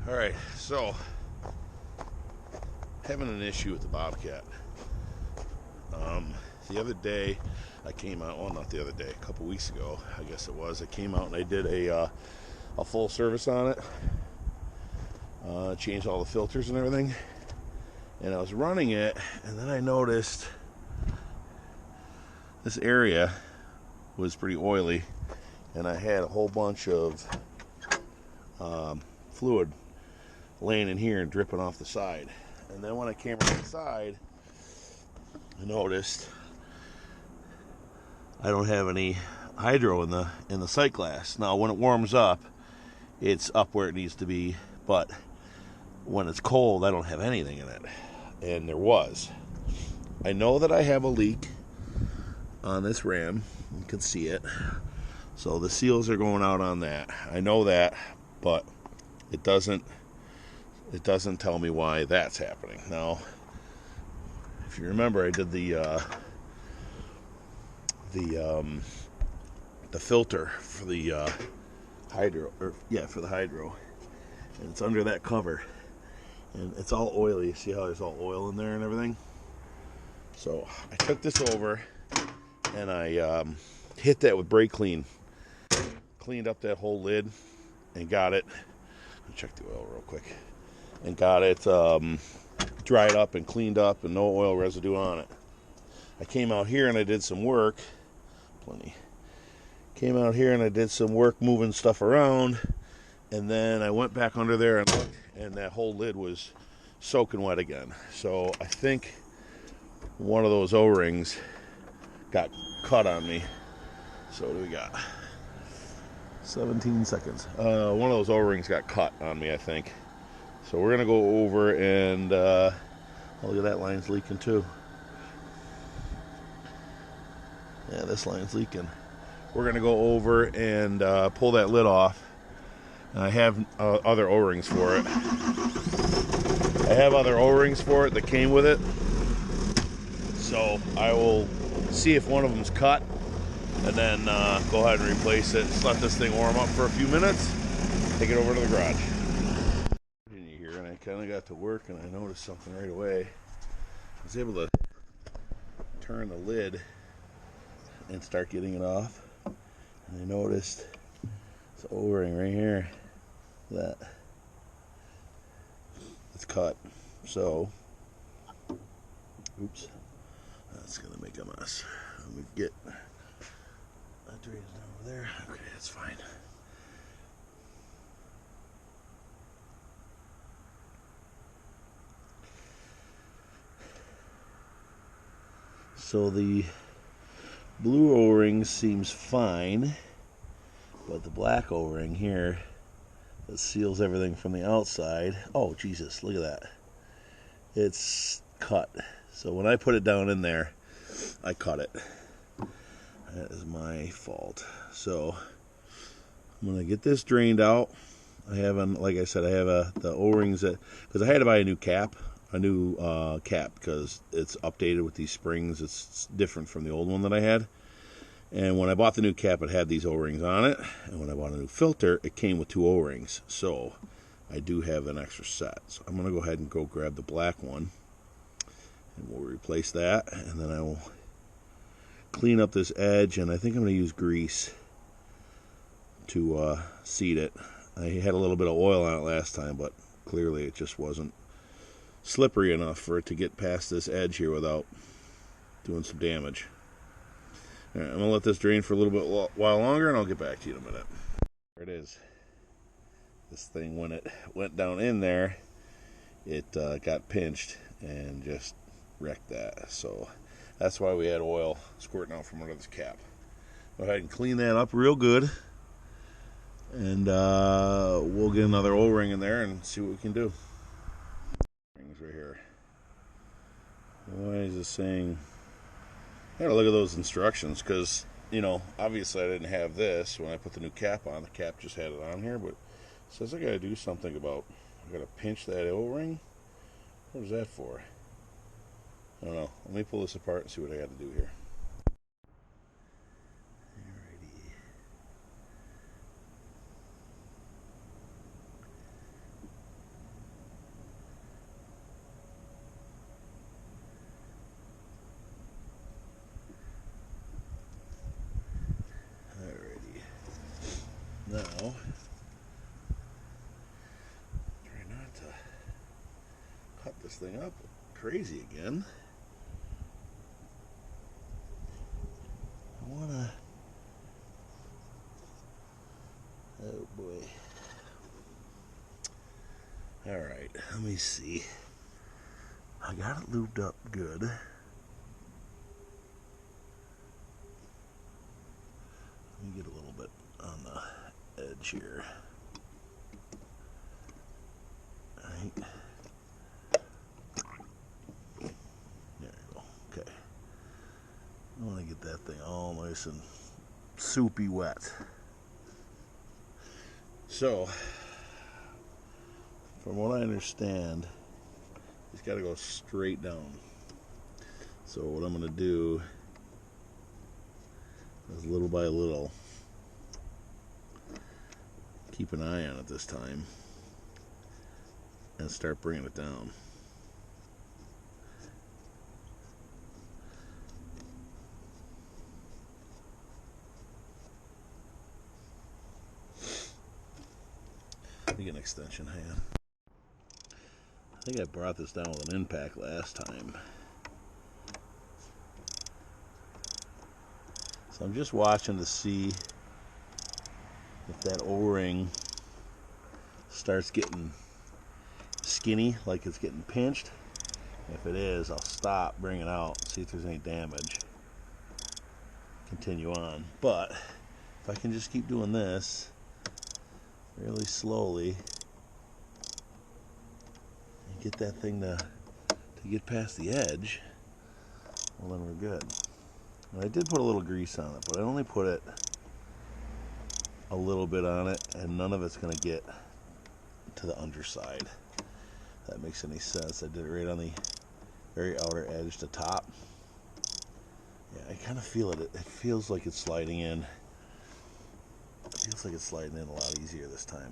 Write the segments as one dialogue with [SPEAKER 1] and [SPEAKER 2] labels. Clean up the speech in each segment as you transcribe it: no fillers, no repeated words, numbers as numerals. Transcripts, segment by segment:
[SPEAKER 1] Alright, so having an issue with the Bobcat. The other day I came out, well not the other day, a couple weeks ago I guess it was, I came out and I did a full service on it. Changed all the filters and everything, and I was running it, and then I noticed this area was pretty oily, and I had a whole bunch of fluid laying in here and dripping off the side. And then when I came around the side, I noticed I don't have any hydro in the sight glass. Now when it warms up, it's up where it needs to be, but when it's cold, I don't have anything in it. And there was. I know that I have a leak on this ram. You can see it. So the seals are going out on that. I know that, but it doesn't tell me why that's happening. Now, if you remember, I did the filter for the hydro, for the hydro, and it's under that cover, and it's all oily. See how there's all oil in there and everything? So I took this over and I hit that with brake clean, cleaned up that whole lid, and got it. Let me check the oil real quick. And got it dried up and cleaned up, and no oil residue on it. I came out here and I did some work. Came out here and I did some work moving stuff around, and then I went back under there and looked, and that whole lid was soaking wet again. So I think one of those O-rings got cut on me. So what do we got? 17 seconds. One of those O-rings got cut on me, I think. So we're gonna go over and oh, look at that line's leaking too. Yeah, this line's leaking. We're gonna go over and pull that lid off. And I have other O-rings for it. I have other O-rings for it that came with it. So I will see if one of them's cut, and then go ahead and replace it. Just let this thing warm up for a few minutes. Take it over to the garage. And I kind of got to work, and I noticed something right away. I was able to turn the lid and start getting it off, and I noticed this O-ring right here that it's cut. So oops, that's gonna make a mess. Let me get that drains down over there. Okay, that's fine. So the blue O-ring seems fine, but the black O-ring here that seals everything from the outside, oh Jesus, look at that. It's cut. So when I put it down in there, I cut it. That is my fault. So I'm gonna get this drained out. I have, like I said, I have the O-rings that, because I had to buy a new cap because it's updated with these springs. It's different from the old one that I had. And when I bought the new cap, it had these O-rings on it. And when I bought a new filter, it came with two O-rings. So I do have an extra set. So I'm gonna go ahead and go grab the black one, and we'll replace that. And then I will clean up this edge, and I think I'm gonna use grease to seat it. I had a little bit of oil on it last time, but clearly it just wasn't slippery enough for it to get past this edge here without doing some damage. All right, I'm gonna let this drain for a little bit while longer, and I'll get back to you in a minute. There it is. This thing, when it went down in there, it got pinched and just wrecked that. So that's why we had oil squirting out from under this cap. Go ahead and clean that up real good, and we'll get another O-ring in there and see what we can do. Rings right here. Why is it saying? I gotta look at those instructions, because, you know, obviously I didn't have this when I put the new cap on. The cap just had it on here, but it says I gotta do something about, I gotta pinch that O-ring. What is that for? I don't know. Let me pull this apart and see what I got to do here. Alrighty. thing up crazy again. I wanna... Oh boy. Alright, let me see. I got it lubed up good. Let me get a little bit on the edge here. Right. There you go. Okay. I want to get that thing all nice and soupy wet. So, from what I understand, it's got to go straight down. So what I'm going to do is little by little keep an eye on it this time and start bringing it down. Let me get an extension hand. I think I brought this down with an impact last time. So I'm just watching to see if that O-ring starts getting skinny, like it's getting pinched. If it is, I'll stop, bring it out, see if there's any damage. Continue on. But if I can just keep doing this really slowly and get that thing to get past the edge, well, then we're good. And I did put a little grease on it, but I only put it a little bit on it, and none of it's going to get to the underside. If that makes any sense. I did it right on the very outer edge to top. Yeah, I kind of feel it. It feels like it's sliding in. It feels like it's sliding in a lot easier this time.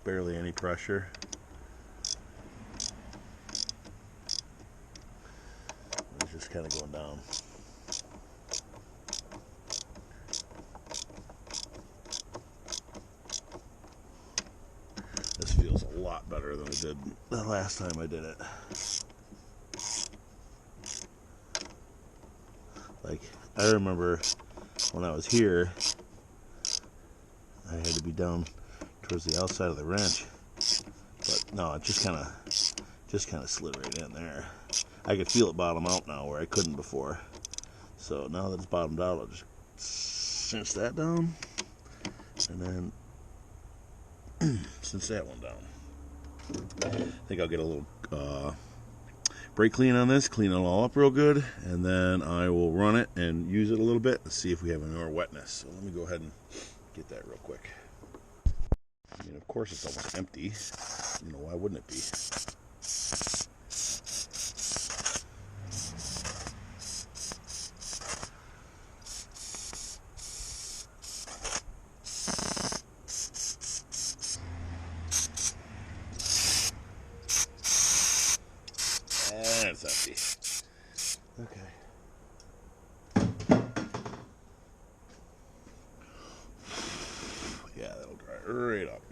[SPEAKER 1] Barely any pressure. It's just kind of going down. This feels a lot better than it did the last time I did it. Like, I remember when I was here, I had to be down towards the outside of the wrench, but no, it just kind of slid right in there. I could feel it bottom out now where I couldn't before. So now that it's bottomed out, I'll just cinch that down, and then cinch that one down. I think I'll get a little brake clean on this, clean it all up real good, and then I will run it and use it a little bit and see if we have any more wetness. So let me go ahead and get that real quick. I mean, of course it's almost empty. You know, why wouldn't it be? And it's empty. Okay. Yeah, that'll dry right up.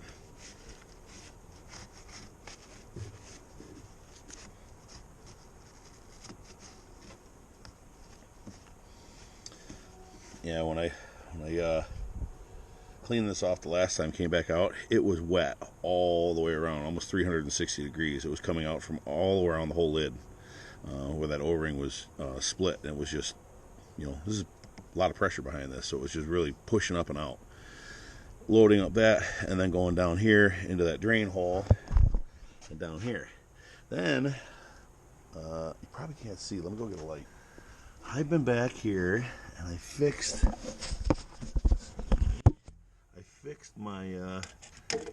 [SPEAKER 1] Yeah, when I cleaned this off the last time, came back out, it was wet all the way around, almost 360 degrees. It was coming out from all around the whole lid, where that O-ring was split, and it was just, you know, this is a lot of pressure behind this, so it was just really pushing up and out, loading up that, and then going down here into that drain hole, and down here. Then, you probably can't see, let me go get a light. I've been back here, and I fixed my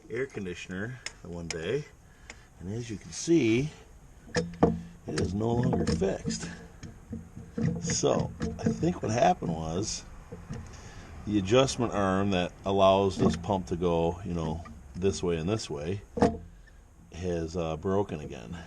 [SPEAKER 1] air conditioner one day, and as you can see, it is no longer fixed. So I think what happened was the adjustment arm that allows this pump to go, you know, this way and this way has broken again.